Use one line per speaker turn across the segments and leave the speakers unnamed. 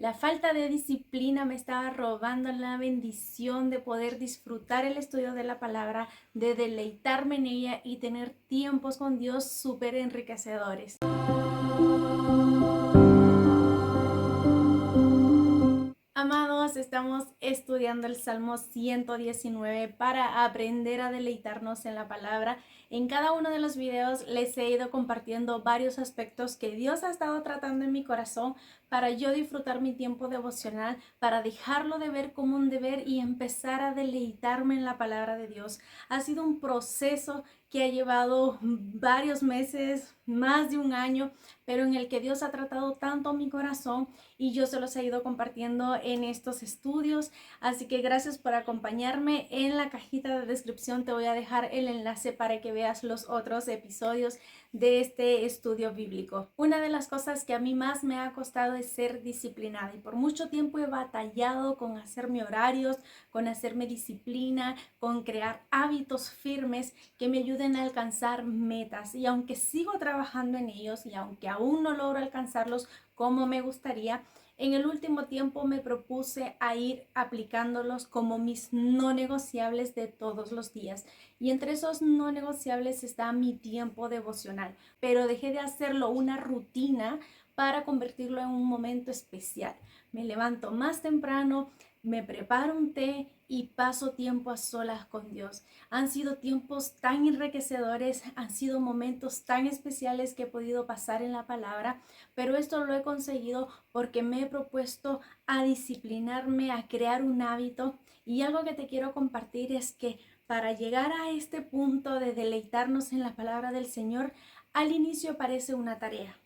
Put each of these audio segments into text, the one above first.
La falta de disciplina me estaba robando la bendición de poder disfrutar el estudio de la palabra, de deleitarme en ella y tener tiempos con Dios súper enriquecedores. Amados, estamos estudiando el Salmo 119 para aprender a deleitarnos en la palabra. En cada uno de los videos les he ido compartiendo varios aspectos que Dios ha estado tratando en mi corazón para yo disfrutar mi tiempo devocional, para dejarlo de ver como un deber y empezar a deleitarme en la palabra de Dios. Ha sido un proceso que ha llevado varios meses, más de un año, pero en el que Dios ha tratado tanto mi corazón y yo se los he ido compartiendo en estos estudios. Así que gracias por acompañarme. En la cajita de descripción te voy a dejar el enlace para que veas los otros episodios de este estudio bíblico. Una de las cosas que a mí más me ha costado es ser disciplinada y por mucho tiempo he batallado con hacerme horarios, con hacerme disciplina, con crear hábitos firmes que me ayuden a alcanzar metas. Y aunque sigo trabajando en ellos y aunque aún no logro alcanzarlos como me gustaría, en el último tiempo me propuse a ir aplicándolos como mis no negociables de todos los días. Y entre esos no negociables está mi tiempo devocional. Pero dejé de hacerlo una rutina para convertirlo en un momento especial. Me levanto más temprano, me preparo un té y paso tiempo a solas con Dios. Han sido tiempos tan enriquecedores, han sido momentos tan especiales que he podido pasar en la palabra, pero esto lo he conseguido porque me he propuesto a disciplinarme, a crear un hábito. Y algo que te quiero compartir es que para llegar a este punto de deleitarnos en la palabra del Señor, al inicio parece una tarea.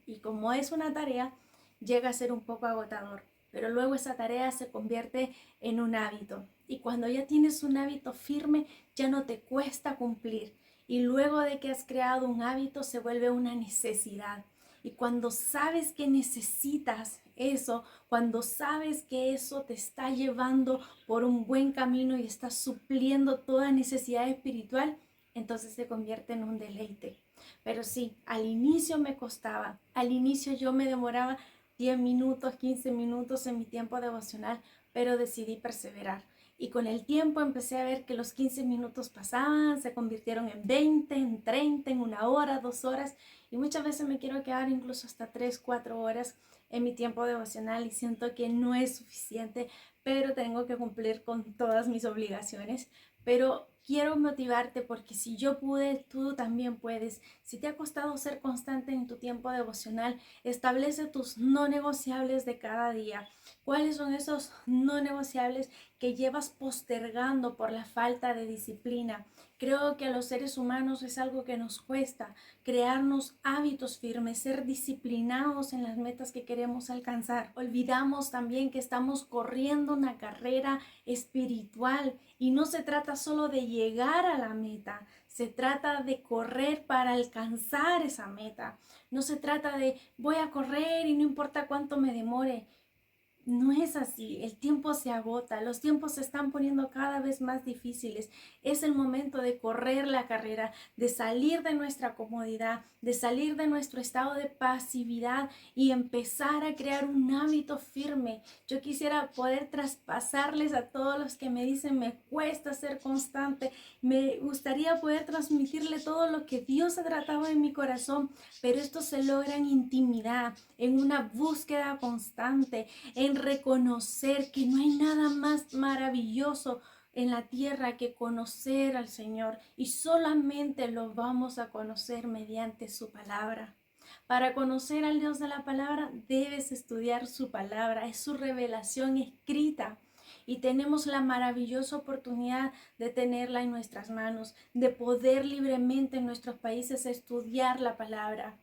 Y como es una tarea, llega a ser un poco agotador. Pero luego esa tarea se convierte en un hábito. Y cuando ya tienes un hábito firme, ya no te cuesta cumplir. Y luego de que has creado un hábito, se vuelve una necesidad. Y cuando sabes que necesitas eso, cuando sabes que eso te está llevando por un buen camino y está supliendo toda necesidad espiritual, entonces se convierte en un deleite. Pero sí, al inicio me costaba, al inicio yo me demoraba 10 minutos, 15 minutos en mi tiempo devocional, pero decidí perseverar. Y con el tiempo empecé a ver que los 15 minutos pasaban, se convirtieron en 20, en 30, en una hora, 2 horas. Y muchas veces me quiero quedar incluso hasta 3, 4 horas en mi tiempo devocional y siento que no es suficiente, pero tengo que cumplir con todas mis obligaciones. Pero quiero motivarte porque si yo pude, tú también puedes. Si te ha costado ser constante en tu tiempo devocional, establece tus no negociables de cada día. ¿Cuáles son esos no negociables que llevas postergando por la falta de disciplina? Creo que a los seres humanos es algo que nos cuesta crearnos hábitos firmes, ser disciplinados en las metas que queremos alcanzar. Olvidamos también que estamos corriendo una carrera espiritual y no se trata solo de llegar a la meta, se trata de correr para alcanzar esa meta. No se trata de voy a correr y no importa cuánto me demore. No es así, el tiempo se agota, los tiempos se están poniendo cada vez más difíciles. Es el momento de correr la carrera, de salir de nuestra comodidad, de salir de nuestro estado de pasividad y empezar a crear un hábito firme. Yo quisiera poder traspasarles a todos los que me dicen me cuesta ser constante, me gustaría poder transmitirle todo lo que Dios ha tratado en mi corazón, pero esto se logra en intimidad, en una búsqueda constante, en reconocer que no hay nada más maravilloso en la tierra que conocer al Señor y solamente lo vamos a conocer mediante su palabra. Para conocer al Dios de la palabra debes estudiar su palabra, es su revelación escrita. Y tenemos la maravillosa oportunidad de tenerla en nuestras manos, de poder libremente en nuestros países estudiar la palabra.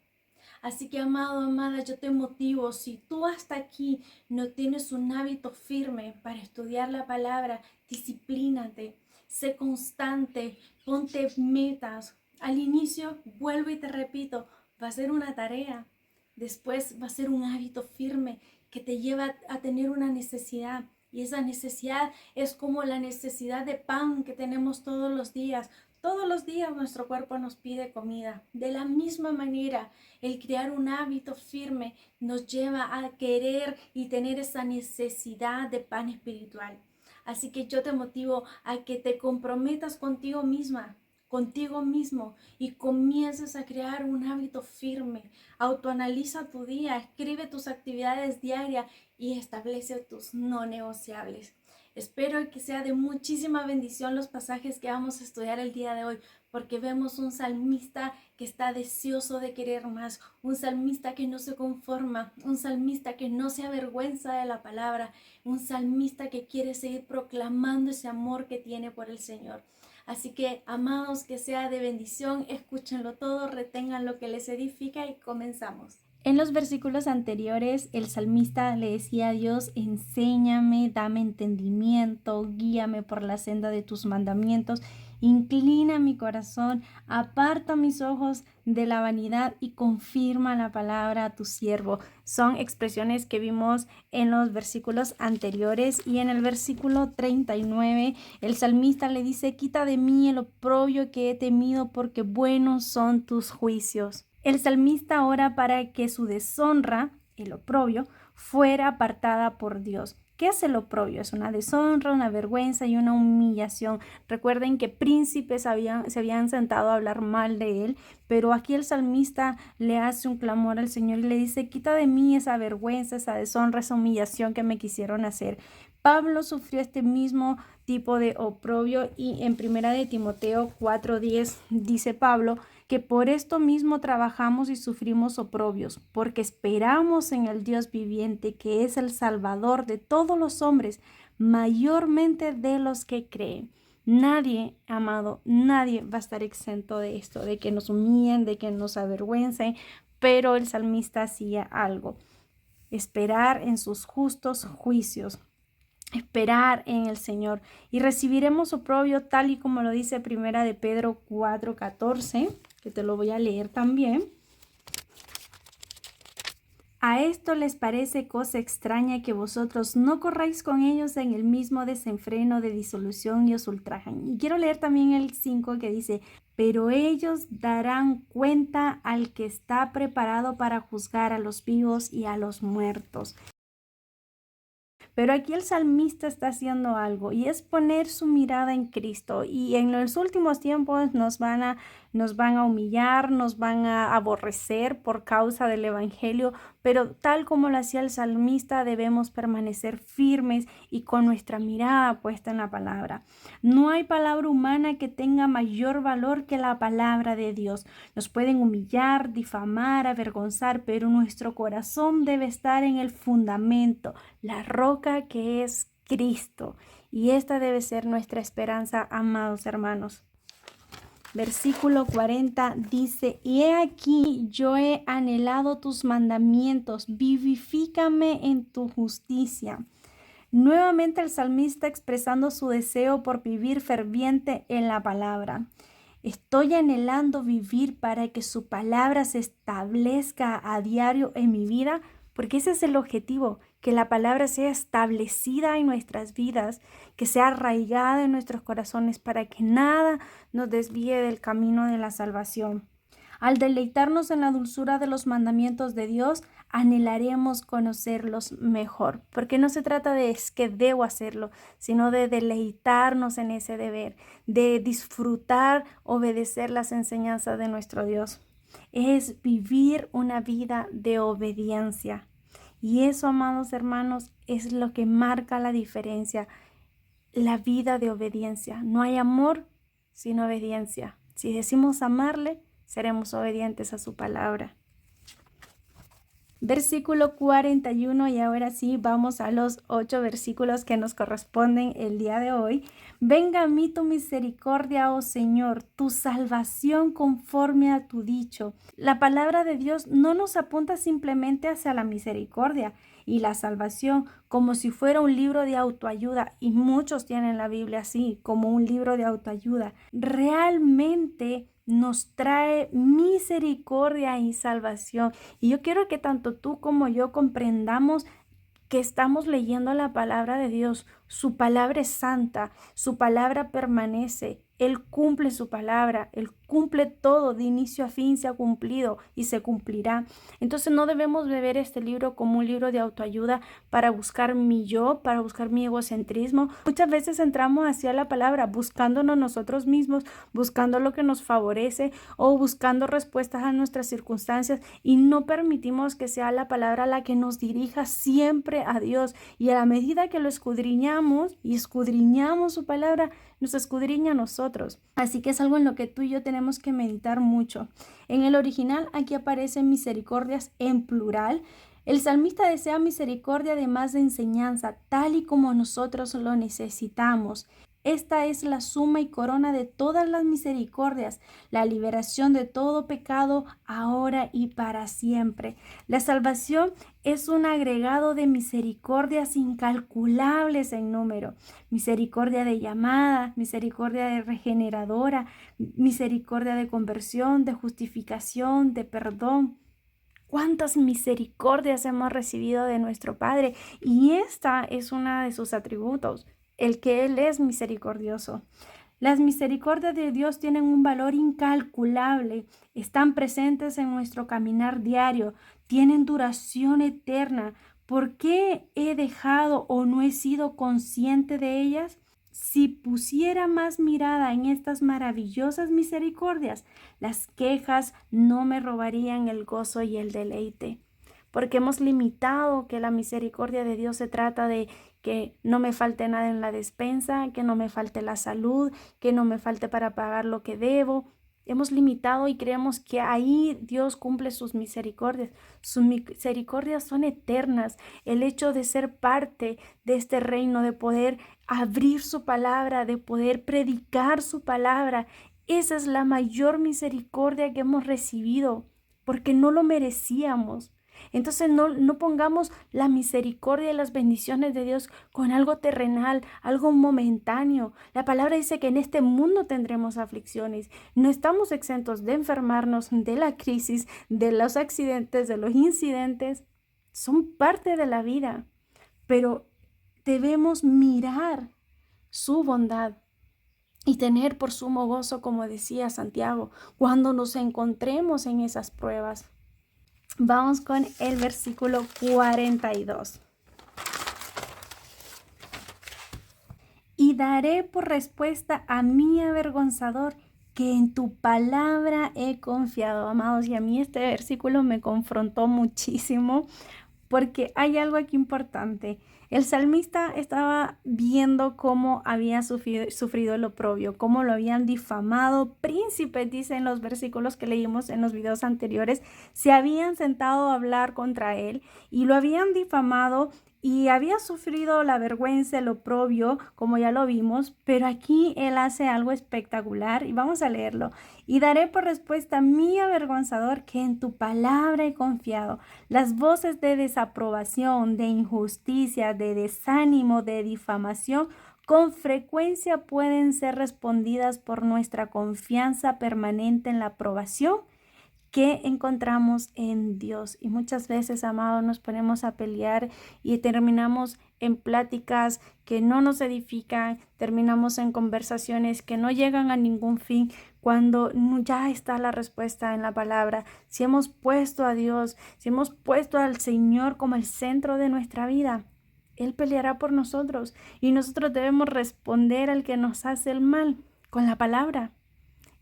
Así que, amado, amada, yo te motivo, si tú hasta aquí no tienes un hábito firme para estudiar la palabra, disciplínate, sé constante, ponte metas. Al inicio, vuelvo y te repito, va a ser una tarea, después va a ser un hábito firme que te lleva a tener una necesidad. Y esa necesidad es como la necesidad de pan que tenemos todos los días. Todos los días nuestro cuerpo nos pide comida. De la misma manera, el crear un hábito firme nos lleva a querer y tener esa necesidad de pan espiritual. Así que yo te motivo a que te comprometas contigo misma, contigo mismo, y comiences a crear un hábito firme. Autoanaliza tu día, escribe tus actividades diarias y establece tus no negociables. Espero que sea de muchísima bendición los pasajes que vamos a estudiar el día de hoy, porque vemos un salmista que está deseoso de querer más, un salmista que no se conforma, un salmista que no se avergüenza de la palabra, un salmista que quiere seguir proclamando ese amor que tiene por el Señor. Así que, amados, que sea de bendición, escúchenlo todo, retengan lo que les edifica y comenzamos. En los versículos anteriores, el salmista le decía a Dios: enséñame, dame entendimiento, guíame por la senda de tus mandamientos, inclina mi corazón, aparta mis ojos de la vanidad y confirma la palabra a tu siervo. Son expresiones que vimos en los versículos anteriores, y en el versículo 39 el salmista le dice: quita de mí el oprobio que he temido, porque buenos son tus juicios. El salmista ora para que su deshonra, el oprobio, fuera apartada por Dios. ¿Qué es el oprobio? Es una deshonra, una vergüenza y una humillación. Recuerden que príncipes se habían sentado a hablar mal de él, pero aquí el salmista le hace un clamor al Señor y le dice: quita de mí esa vergüenza, esa deshonra, esa humillación que me quisieron hacer. Pablo sufrió este mismo tipo de oprobio, y en 1 de Timoteo 4:10 dice Pablo que por esto mismo trabajamos y sufrimos oprobios, porque esperamos en el Dios viviente, que es el Salvador de todos los hombres, mayormente de los que creen. Nadie, amado, nadie va a estar exento de esto, de que nos humillen, de que nos avergüencen, pero el salmista hacía algo: esperar en sus justos juicios. Esperar en el Señor, y recibiremos oprobio, tal y como lo dice 1 de Pedro 4:14, que te lo voy a leer también. A esto les parece cosa extraña que vosotros no corráis con ellos en el mismo desenfreno de disolución y os ultrajan. Y quiero leer también el 5, que dice: pero ellos darán cuenta al que está preparado para juzgar a los vivos y a los muertos. Pero aquí el salmista está haciendo algo, y es poner su mirada en Cristo. Y en los últimos tiempos nos van a humillar, nos van a aborrecer por causa del evangelio, pero tal como lo hacía el salmista, debemos permanecer firmes y con nuestra mirada puesta en la palabra. No hay palabra humana que tenga mayor valor que la palabra de Dios. Nos pueden humillar, difamar, avergonzar, pero nuestro corazón debe estar en el fundamento, la roca que es Cristo. Y esta debe ser nuestra esperanza, amados hermanos. Versículo 40 dice: y he aquí, yo he anhelado tus mandamientos, vivifícame en tu justicia. Nuevamente el salmista expresando su deseo por vivir ferviente en la palabra. Estoy anhelando vivir para que su palabra se establezca a diario en mi vida, porque ese es el objetivo, que la palabra sea establecida en nuestras vidas, que sea arraigada en nuestros corazones, para que nada nos desvíe del camino de la salvación. Al deleitarnos en la dulzura de los mandamientos de Dios, anhelaremos conocerlos mejor, porque no se trata de es que debo hacerlo, sino de deleitarnos en ese deber, de disfrutar, obedecer las enseñanzas de nuestro Dios. Es vivir una vida de obediencia. Y eso, amados hermanos, es lo que marca la diferencia, la vida de obediencia. No hay amor sin obediencia. Si decimos amarle, seremos obedientes a su palabra. Versículo 41, y ahora sí vamos a los 8 versículos que nos corresponden el día de hoy. Venga a mí tu misericordia, oh Señor, tu salvación conforme a tu dicho. La palabra de Dios no nos apunta simplemente hacia la misericordia y la salvación como si fuera un libro de autoayuda, y muchos tienen la Biblia así, como un libro de autoayuda. Realmente nos trae misericordia y salvación. Y yo quiero que tanto tú como yo comprendamos que estamos leyendo la palabra de Dios. Su palabra es santa, su palabra permanece. Él cumple su palabra, Él cumple todo, de inicio a fin se ha cumplido y se cumplirá. Entonces no debemos beber este libro como un libro de autoayuda para buscar mi yo, para buscar mi egocentrismo. Muchas veces entramos hacia la palabra buscándonos nosotros mismos, buscando lo que nos favorece o buscando respuestas a nuestras circunstancias, y no permitimos que sea la palabra la que nos dirija siempre a Dios. Y a la medida que lo escudriñamos y escudriñamos su palabra, nos escudriña a nosotros. Así que es algo en lo que tú y yo tenemos que meditar mucho. En el original aquí aparecen misericordias en plural. El salmista desea misericordia además de enseñanza, tal y como nosotros lo necesitamos. Esta es la suma y corona de todas las misericordias, la liberación de todo pecado ahora y para siempre. La salvación es un agregado de misericordias incalculables en número. Misericordia de llamada, misericordia de regeneradora, misericordia de conversión, de justificación, de perdón. ¿Cuántas misericordias hemos recibido de nuestro Padre? Y esta es una de sus atributos, el que Él es misericordioso. Las misericordias de Dios tienen un valor incalculable, están presentes en nuestro caminar diario, tienen duración eterna. ¿Por qué he dejado o no he sido consciente de ellas? Si pusiera más mirada en estas maravillosas misericordias, las quejas no me robarían el gozo y el deleite. Porque hemos limitado que la misericordia de Dios se trata de que no me falte nada en la despensa, que no me falte la salud, que no me falte para pagar lo que debo. Hemos limitado y creemos que ahí Dios cumple sus misericordias. Sus misericordias son eternas. El hecho de ser parte de este reino, de poder abrir su palabra, de poder predicar su palabra, esa es la mayor misericordia que hemos recibido, porque no lo merecíamos. Entonces no pongamos la misericordia y las bendiciones de Dios con algo terrenal, algo momentáneo. La palabra dice que en este mundo tendremos aflicciones. No estamos exentos de enfermarnos, de la crisis, de los accidentes, de los incidentes. Son parte de la vida, pero debemos mirar su bondad y tener por sumo gozo, como decía Santiago, cuando nos encontremos en esas pruebas. Vamos con el versículo 42. Y daré por respuesta a mi avergonzador que en tu palabra he confiado. Amados, y a mí este versículo me confrontó muchísimo, porque hay algo aquí importante. El salmista estaba viendo cómo había sufrido el oprobio, cómo lo habían difamado. Príncipes, dicen los versículos que leímos en los videos anteriores, se habían sentado a hablar contra él y lo habían difamado, y había sufrido la vergüenza, el oprobio, como ya lo vimos, pero aquí él hace algo espectacular y vamos a leerlo. Y daré por respuesta a mi avergonzador que en tu palabra he confiado. Las voces de desaprobación, de injusticia, de desánimo, de difamación, con frecuencia pueden ser respondidas por nuestra confianza permanente en la aprobación que encontramos en Dios. Y muchas veces, amados, nos ponemos a pelear y terminamos en pláticas que no nos edifican, terminamos en conversaciones que no llegan a ningún fin, cuando ya está la respuesta en la palabra. Si hemos puesto a Dios, si hemos puesto al Señor como el centro de nuestra vida, Él peleará por nosotros, y nosotros debemos responder al que nos hace el mal con la palabra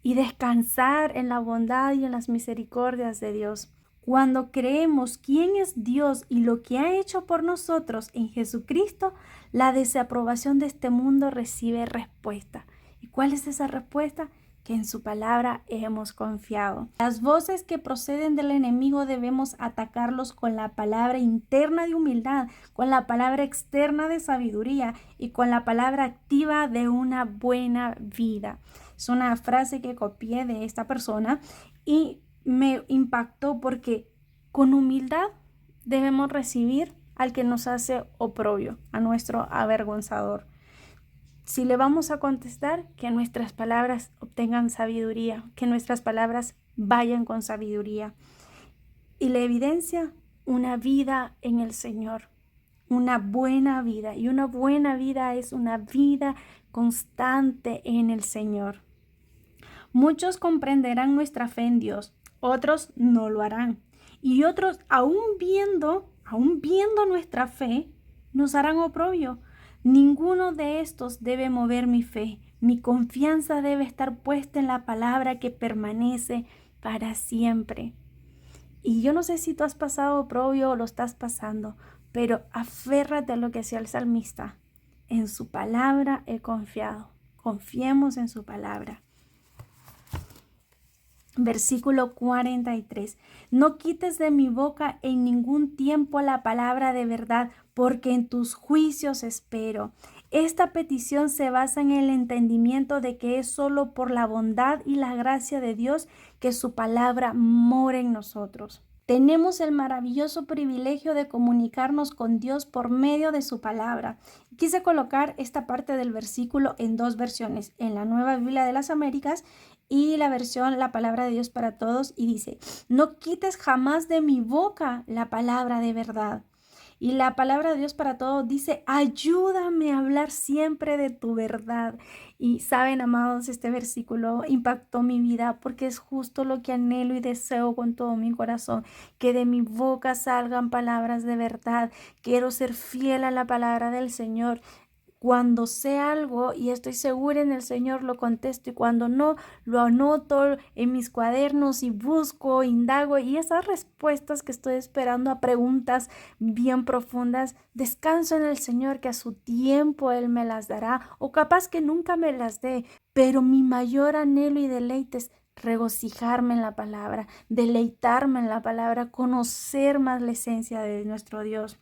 y descansar en la bondad y en las misericordias de Dios. Cuando creemos quién es Dios y lo que ha hecho por nosotros en Jesucristo, la desaprobación de este mundo recibe respuesta. ¿Y cuál es esa respuesta? Que en su palabra hemos confiado. Las voces que proceden del enemigo debemos atacarlos con la palabra interna de humildad, con la palabra externa de sabiduría y con la palabra activa de una buena vida. Es una frase que copié de esta persona y me impactó, porque con humildad debemos recibir al que nos hace oprobio, a nuestro avergonzador. Si le vamos a contestar, que nuestras palabras obtengan sabiduría, que nuestras palabras vayan con sabiduría. Y la evidencia, una vida en el Señor, una buena vida. Y una buena vida es una vida constante en el Señor. Muchos comprenderán nuestra fe en Dios, otros no lo harán. Y otros, aún viendo nuestra fe, nos harán oprobio. Ninguno de estos debe mover mi fe. Mi confianza debe estar puesta en la palabra que permanece para siempre. Y yo no sé si tú has pasado oprobio o lo estás pasando, pero aférrate a lo que hacía el salmista. En su palabra he confiado. Confiemos en su palabra. Versículo 43. No quites de mi boca en ningún tiempo la palabra de verdad, porque en tus juicios espero. Esta petición se basa en el entendimiento de que es solo por la bondad y la gracia de Dios que su palabra mora en nosotros. Tenemos el maravilloso privilegio de comunicarnos con Dios por medio de su palabra. Quise colocar esta parte del versículo en dos versiones, en la Nueva Biblia de las Américas y la versión La Palabra de Dios para Todos, y dice: no quites jamás de mi boca la palabra de verdad. Y la Palabra de Dios para Todos dice: ayúdame a hablar siempre de tu verdad. Y saben, amados, este versículo impactó mi vida porque es justo lo que anhelo y deseo con todo mi corazón, que de mi boca salgan palabras de verdad. Quiero ser fiel a la palabra del Señor. Cuando sé algo y estoy segura en el Señor, lo contesto, y cuando no, lo anoto en mis cuadernos y busco, indago, y esas respuestas que estoy esperando a preguntas bien profundas, descanso en el Señor, que a su tiempo Él me las dará, o capaz que nunca me las dé, pero mi mayor anhelo y deleite es regocijarme en la palabra, deleitarme en la palabra, conocer más la esencia de nuestro Dios.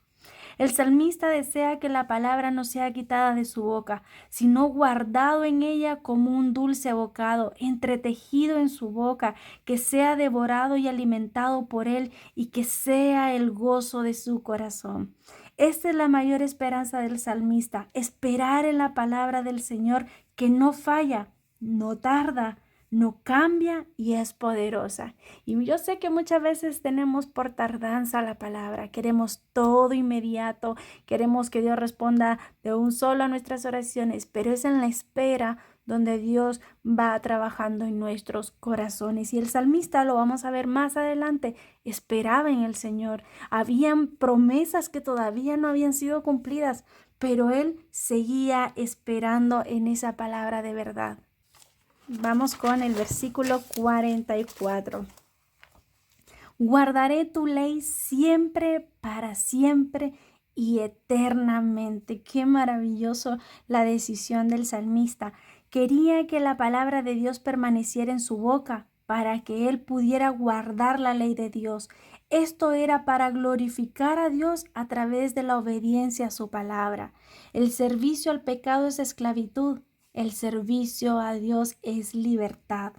El salmista desea que la palabra no sea quitada de su boca, sino guardado en ella como un dulce bocado, entretejido en su boca, que sea devorado y alimentado por él, y que sea el gozo de su corazón. Esta es la mayor esperanza del salmista: esperar en la palabra del Señor, que no falla, no tarda, no cambia y es poderosa. Y yo sé que muchas veces tenemos por tardanza la palabra, queremos todo inmediato, queremos que Dios responda de un solo a nuestras oraciones, pero es en la espera donde Dios va trabajando en nuestros corazones. Y el salmista, lo vamos a ver más adelante, esperaba en el Señor. Habían promesas que todavía no habían sido cumplidas, pero él seguía esperando en esa palabra de verdad. Vamos con el versículo 44. Guardaré tu ley siempre, para siempre y eternamente. Qué maravilloso la decisión del salmista. Quería que la palabra de Dios permaneciera en su boca para que él pudiera guardar la ley de Dios. Esto era para glorificar a Dios a través de la obediencia a su palabra. El servicio al pecado es esclavitud. El servicio a Dios es libertad.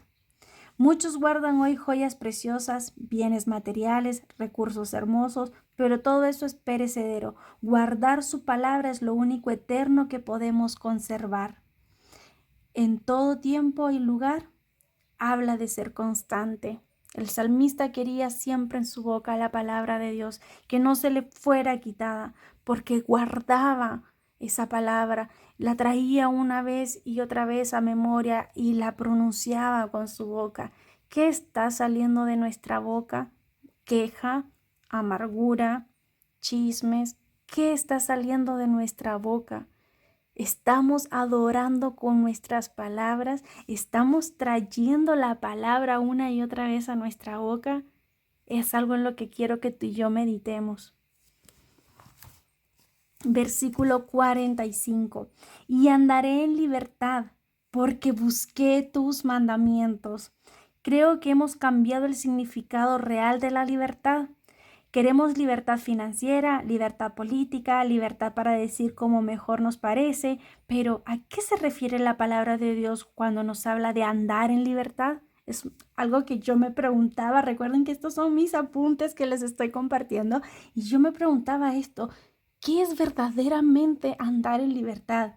Muchos guardan hoy joyas preciosas, bienes materiales, recursos hermosos, pero todo eso es perecedero. Guardar su palabra es lo único eterno que podemos conservar. En todo tiempo y lugar habla de ser constante. El salmista quería siempre en su boca la palabra de Dios, que no se le fuera quitada, porque guardaba esa palabra, la traía una vez y otra vez a memoria y la pronunciaba con su boca. ¿Qué está saliendo de nuestra boca? Queja, amargura, chismes. ¿Qué está saliendo de nuestra boca? ¿Estamos adorando con nuestras palabras? ¿Estamos trayendo la palabra una y otra vez a nuestra boca? Es algo en lo que quiero que tú y yo meditemos. Versículo 45. Y andaré en libertad, porque busqué tus mandamientos. Creo que hemos cambiado el significado real de la libertad. Queremos libertad financiera, libertad política, libertad para decir como mejor nos parece, pero ¿a qué se refiere la palabra de Dios cuando nos habla de andar en libertad? Es algo que yo me preguntaba. Recuerden que estos son mis apuntes que les estoy compartiendo, y yo me preguntaba esto: ¿qué es verdaderamente andar en libertad?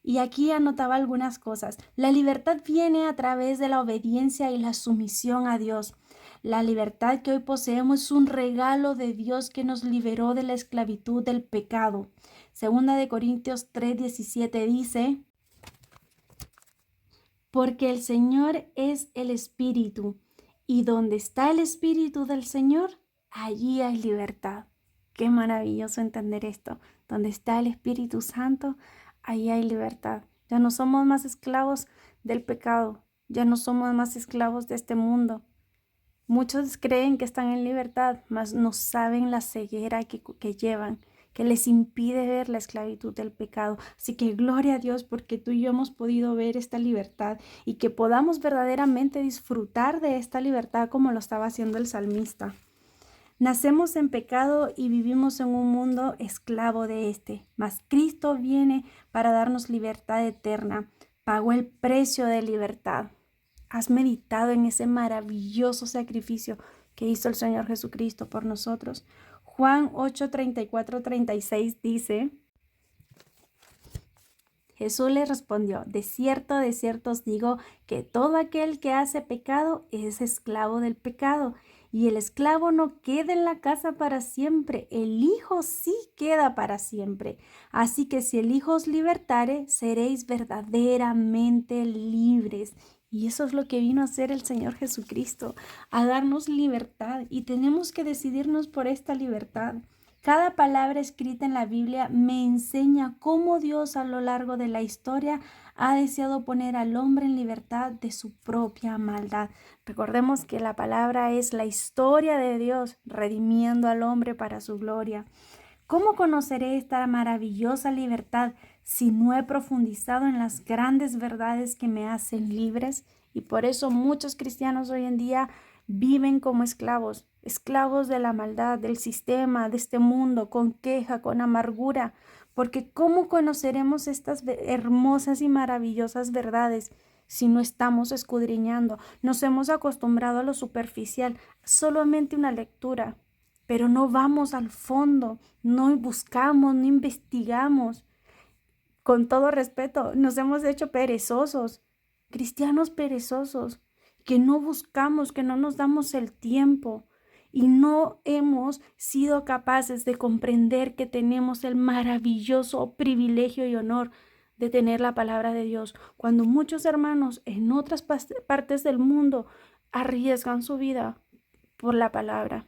Y aquí anotaba algunas cosas. La libertad viene a través de la obediencia y la sumisión a Dios. La libertad que hoy poseemos es un regalo de Dios que nos liberó de la esclavitud del pecado. Segunda de Corintios 3:17 dice: porque el Señor es el Espíritu, y donde está el Espíritu del Señor, allí hay libertad. Qué maravilloso entender esto. Donde está el Espíritu Santo, allí hay libertad. Ya no somos más esclavos del pecado, ya no somos más esclavos de este mundo. Muchos creen que están en libertad, mas no saben la ceguera que llevan, que les impide ver la esclavitud del pecado. Así que gloria a Dios porque tú y yo hemos podido ver esta libertad y que podamos verdaderamente disfrutar de esta libertad como lo estaba haciendo el salmista. Nacemos en pecado y vivimos en un mundo esclavo de este, mas Cristo viene para darnos libertad eterna. Pagó el precio de libertad. ¿Has meditado en ese maravilloso sacrificio que hizo el Señor Jesucristo por nosotros? Juan 8:34-36 dice: Jesús le respondió: de cierto os digo que todo aquel que hace pecado es esclavo del pecado. Y el esclavo no queda en la casa para siempre, el Hijo sí queda para siempre. Así que si el Hijo os libertare, seréis verdaderamente libres. Y eso es lo que vino a hacer el Señor Jesucristo, a darnos libertad. Y tenemos que decidirnos por esta libertad. Cada palabra escrita en la Biblia me enseña cómo Dios a lo largo de la historia ha deseado poner al hombre en libertad de su propia maldad. Recordemos que la palabra es la historia de Dios redimiendo al hombre para su gloria. ¿Cómo conoceré esta maravillosa libertad si no he profundizado en las grandes verdades que me hacen libres? Y por eso muchos cristianos hoy en día viven como esclavos, esclavos de la maldad, del sistema, de este mundo, con queja, con amargura. Porque ¿cómo conoceremos estas hermosas y maravillosas verdades si no estamos escudriñando? Nos hemos acostumbrado a lo superficial, solamente una lectura, pero no vamos al fondo, no buscamos, no investigamos. Con todo respeto, nos hemos hecho perezosos, cristianos perezosos, que no buscamos, que no nos damos el tiempo y no hemos sido capaces de comprender que tenemos el maravilloso privilegio y honor de tener la palabra de Dios, cuando muchos hermanos en otras partes del mundo arriesgan su vida por la palabra.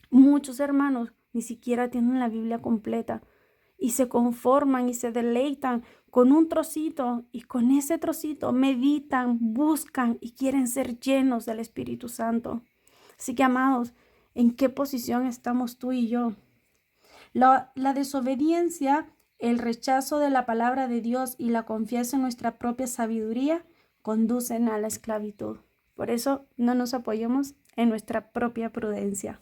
Muchos hermanos ni siquiera tienen la Biblia completa y se conforman y se deleitan con un trocito, y con ese trocito meditan, buscan y quieren ser llenos del Espíritu Santo. Así que, amados, ¿en qué posición estamos tú y yo? La desobediencia, el rechazo de la palabra de Dios y la confianza en nuestra propia sabiduría conducen a la esclavitud. Por eso no nos apoyemos en nuestra propia prudencia.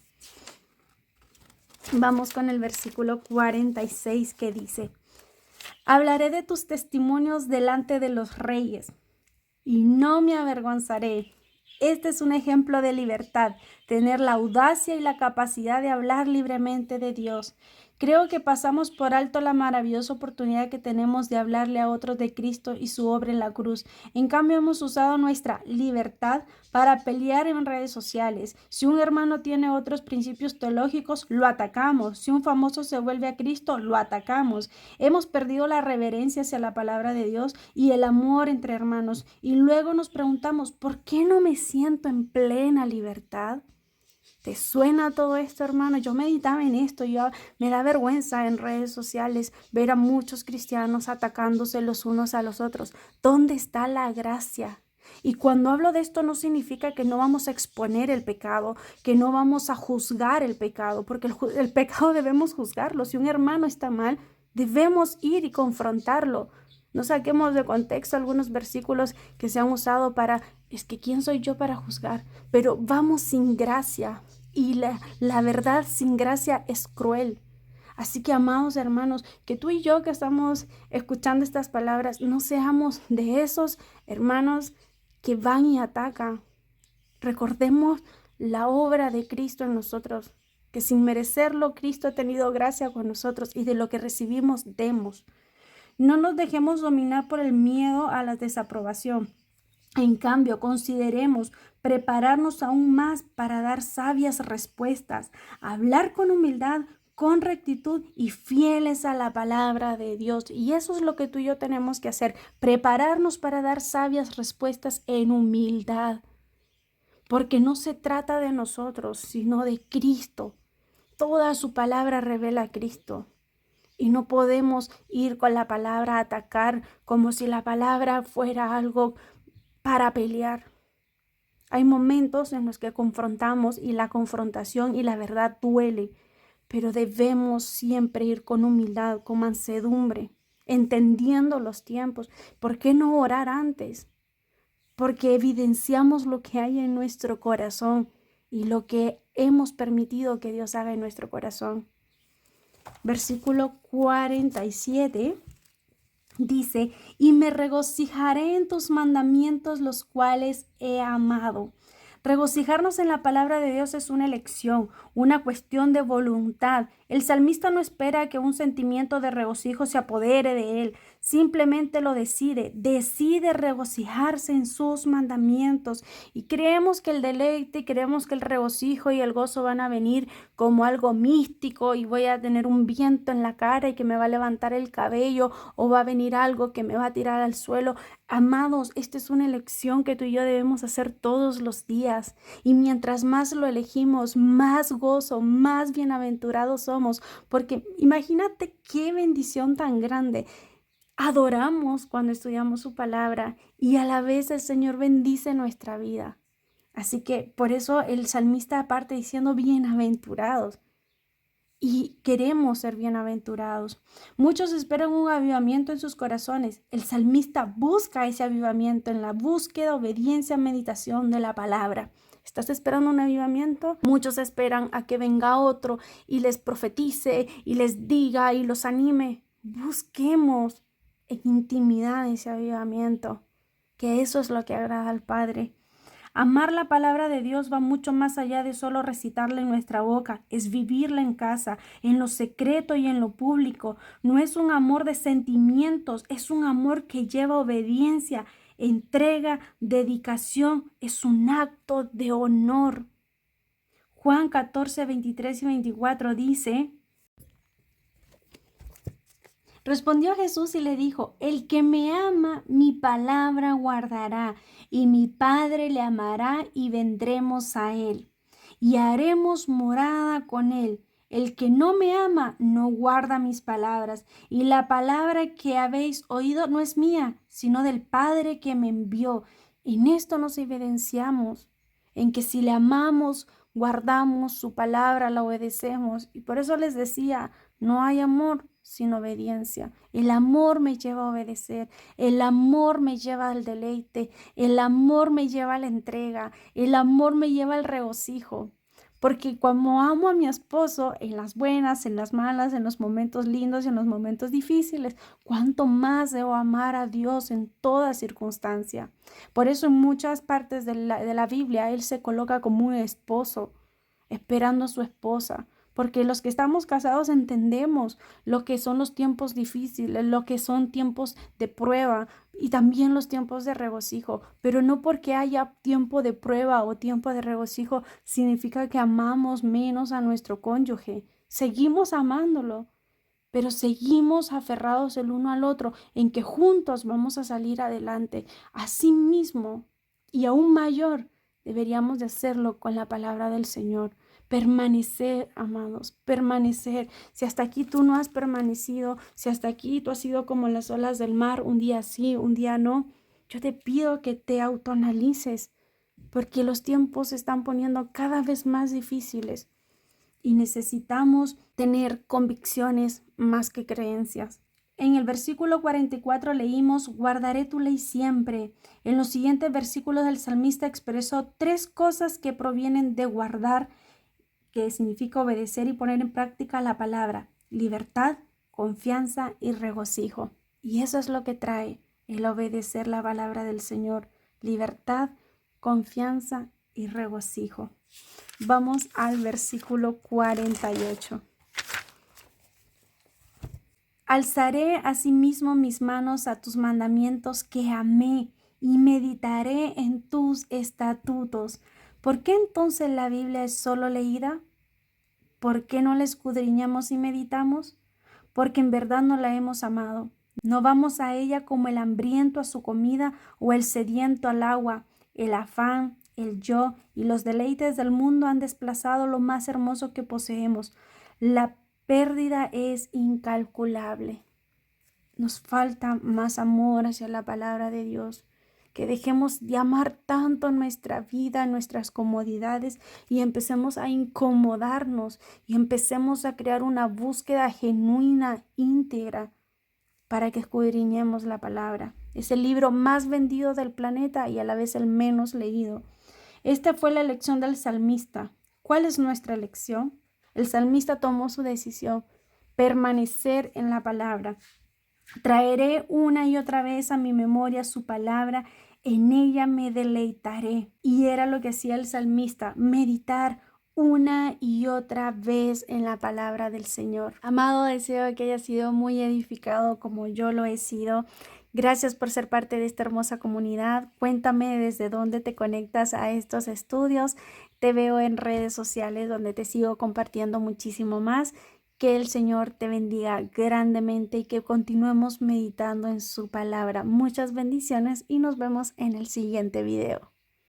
Vamos con el versículo 46 que dice: hablaré de tus testimonios delante de los reyes y no me avergonzaré. Este es un ejemplo de libertad, tener la audacia y la capacidad de hablar libremente de Dios. Creo que pasamos por alto la maravillosa oportunidad que tenemos de hablarle a otros de Cristo y su obra en la cruz. En cambio, hemos usado nuestra libertad para pelear en redes sociales. Si un hermano tiene otros principios teológicos, lo atacamos. Si un famoso se vuelve a Cristo, lo atacamos. Hemos perdido la reverencia hacia la palabra de Dios y el amor entre hermanos. Y luego nos preguntamos, ¿por qué no me siento en plena libertad? ¿Te suena todo esto, hermano? Yo meditaba en esto, me da vergüenza en redes sociales ver a muchos cristianos atacándose los unos a los otros. ¿Dónde está la gracia? Y cuando hablo de esto no significa que no vamos a exponer el pecado, que no vamos a juzgar el pecado, porque el pecado debemos juzgarlo. Si un hermano está mal, debemos ir y confrontarlo. No saquemos de contexto algunos versículos que se han usado para, es que ¿quién soy yo para juzgar? Pero vamos sin gracia. Y la verdad sin gracia es cruel. Así que, amados hermanos, que tú y yo que estamos escuchando estas palabras, no seamos de esos hermanos que van y atacan. Recordemos la obra de Cristo en nosotros, que sin merecerlo, Cristo ha tenido gracia con nosotros y de lo que recibimos, demos. No nos dejemos dominar por el miedo a la desaprobación. En cambio, consideremos prepararnos aún más para dar sabias respuestas, hablar con humildad, con rectitud y fieles a la palabra de Dios. Y eso es lo que tú y yo tenemos que hacer, prepararnos para dar sabias respuestas en humildad, porque no se trata de nosotros, sino de Cristo. Toda su palabra revela a Cristo. Y no podemos ir con la palabra a atacar como si la palabra fuera algo para pelear. Hay momentos en los que confrontamos y la confrontación y la verdad duele, pero debemos siempre ir con humildad, con mansedumbre, entendiendo los tiempos. ¿Por qué no orar antes? Porque evidenciamos lo que hay en nuestro corazón y lo que hemos permitido que Dios haga en nuestro corazón. Versículo 47 dice, y me regocijaré en tus mandamientos, los cuales he amado. Regocijarnos en la palabra de Dios es una elección, una cuestión de voluntad. El salmista no espera que un sentimiento de regocijo se apodere de él, simplemente lo decide regocijarse en sus mandamientos. Y creemos que el deleite, creemos que el regocijo y el gozo van a venir como algo místico y voy a tener un viento en la cara y que me va a levantar el cabello o va a venir algo que me va a tirar al suelo. Amados, esta es una elección que tú y yo debemos hacer todos los días. Y mientras más lo elegimos, más gozo, más bienaventurados somos. Porque imagínate qué bendición tan grande. Adoramos cuando estudiamos su palabra y a la vez el Señor bendice nuestra vida. Así que por eso el salmista aparte diciendo bienaventurados. Y queremos ser bienaventurados. Muchos esperan un avivamiento en sus corazones. El salmista busca ese avivamiento en la búsqueda, obediencia, meditación de la palabra. ¿Estás esperando un avivamiento? Muchos esperan a que venga otro y les profetice y les diga y los anime. Busquemos en intimidad ese avivamiento, que eso es lo que agrada al Padre. Amar la palabra de Dios va mucho más allá de solo recitarla en nuestra boca, es vivirla en casa, en lo secreto y en lo público. No es un amor de sentimientos, es un amor que lleva obediencia, entrega, dedicación, es un acto de honor. Juan 14, 23 y 24 dice, respondió Jesús y le dijo, el que me ama, mi palabra guardará, y mi Padre le amará y vendremos a él, y haremos morada con él. El que no me ama, no guarda mis palabras, y la palabra que habéis oído no es mía, sino del Padre que me envió. En esto nos evidenciamos, en que si le amamos, guardamos su palabra, la obedecemos. Y por eso les decía, no hay amor sin obediencia. El amor me lleva a obedecer, el amor me lleva al deleite, el amor me lleva a la entrega, el amor me lleva al regocijo. Porque cuando amo a mi esposo, en las buenas, en las malas, en los momentos lindos y en los momentos difíciles, cuánto más debo amar a Dios en toda circunstancia. Por eso en muchas partes de la Biblia, Él se coloca como un esposo, esperando a su esposa. Porque los que estamos casados entendemos lo que son los tiempos difíciles, lo que son tiempos de prueba y también los tiempos de regocijo. Pero no porque haya tiempo de prueba o tiempo de regocijo significa que amamos menos a nuestro cónyuge. Seguimos amándolo, pero seguimos aferrados el uno al otro en que juntos vamos a salir adelante. Asimismo, y aún mayor, deberíamos de hacerlo con la palabra del Señor. Permanecer, amados, permanecer. Si hasta aquí tú no has permanecido, si hasta aquí tú has sido como las olas del mar, un día sí, un día no, yo te pido que te autoanalices, porque los tiempos se están poniendo cada vez más difíciles y necesitamos tener convicciones más que creencias. En el versículo 44 leímos, guardaré tu ley siempre. En los siguientes versículos el salmista expresó 3 cosas que provienen de guardar, que significa obedecer y poner en práctica la palabra: libertad, confianza y regocijo. Y eso es lo que trae el obedecer la palabra del Señor: libertad, confianza y regocijo. Vamos al versículo 48. Alzaré asimismo mis manos a tus mandamientos que amé y meditaré en tus estatutos. ¿Por qué entonces la Biblia es solo leída? ¿Por qué no la escudriñamos y meditamos? Porque en verdad no la hemos amado. No vamos a ella como el hambriento a su comida o el sediento al agua. El afán, el yo y los deleites del mundo han desplazado lo más hermoso que poseemos. La pérdida es incalculable. Nos falta más amor hacia la palabra de Dios. Que dejemos de amar tanto nuestra vida, nuestras comodidades y empecemos a incomodarnos y empecemos a crear una búsqueda genuina, íntegra, para que escudriñemos la palabra. Es el libro más vendido del planeta y a la vez el menos leído. Esta fue la elección del salmista. ¿Cuál es nuestra elección? El salmista tomó su decisión: permanecer en la palabra. Traeré una y otra vez a mi memoria su palabra, en ella me deleitaré. Y era lo que hacía el salmista: meditar una y otra vez en la palabra del Señor. Amado, deseo que hayas sido muy edificado como yo lo he sido. Gracias por ser parte de esta hermosa comunidad. Cuéntame desde dónde te conectas a estos estudios. Te veo en redes sociales donde te sigo compartiendo muchísimo más. Que el Señor te bendiga grandemente y que continuemos meditando en su palabra. Muchas bendiciones y nos vemos en el siguiente video.